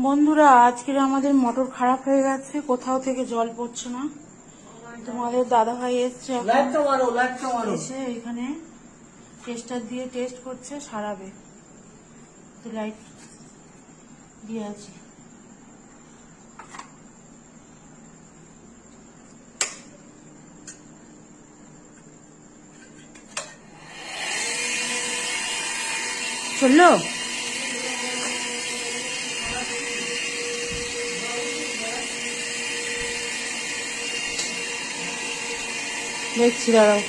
বন্ধুরা, আজকের আমাদের মোটর খারাপ হয়ে গেছে, কোথাও থেকে জল পড়ছে না। তোমাদের দাদা ভাই এসছে, এসে এখানে টেস্টার দিয়ে টেস্ট করছে, সারাবে। তো লাইট দিয়ে আছি। চললো? দেখছি, দাঁড়াও।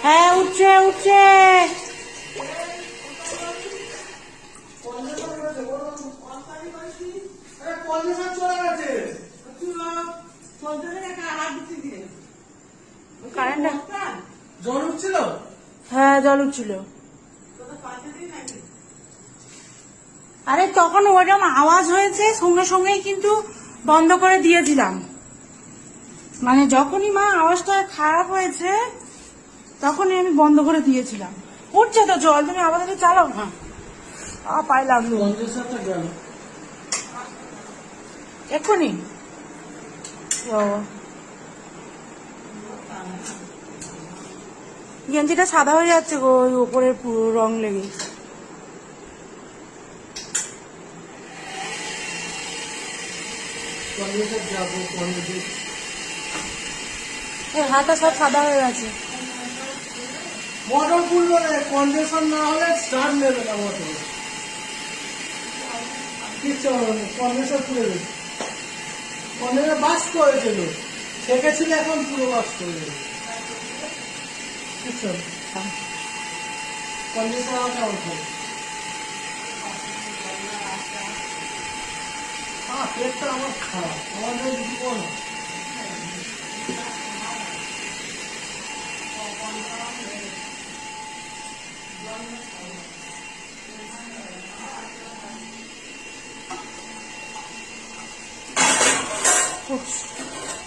হ্যাঁ, উঠছে উঠছে। জল উঠছিল? হ্যাঁ, জল উঠছিল। আরে তখন ওরকম আওয়াজ হয়েছে, সঙ্গে সঙ্গেই কিন্তু বন্ধ করে দিয়েছিলাম। মানে যখনই মা আওয়াজটা খারাপ হয়েছে তখনই আমি বন্ধ করে দিয়েছিলাম। উঠছে তো জল, তুমি আবার চালাও না। পায়ে লাগলো এক্ষুনি। গেঞ্জিটা সাদা হয়ে যাচ্ছে গো, ওই উপরের পুরো রং লেগে। হাতটা সব সাদা হয়ে গেছে। মোটর খুললো না, কন্ডেন্সার না হলে স্টার্ট নেবে না মোটর। কিচ্ছু হবে না, কন্ডেন্সার খুলে দেবে। কন্ডেন্সার বাস্ট করেছিল, ছেঁকেছিল, এখন পুরো বাস্ট করে দেবে। কিচ্ছু হবে না, কন্ডেন্সার আটা উঠবে। পেটটা আমার খারাপ, আমাদের দিব না।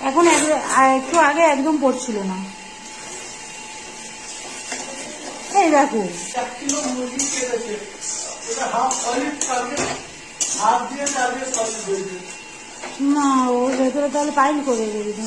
এখন একটু আগে একদম পড়ছিল না। এই দেখো, 1 কিলো মুরগি কেটেছে, এটা হাফ সলিড থাকবে, হাফ দিয়ে চালিয়ে সলিড হয়েছে। না ওর ভেতরে তাহলে পাইল করে দেবে।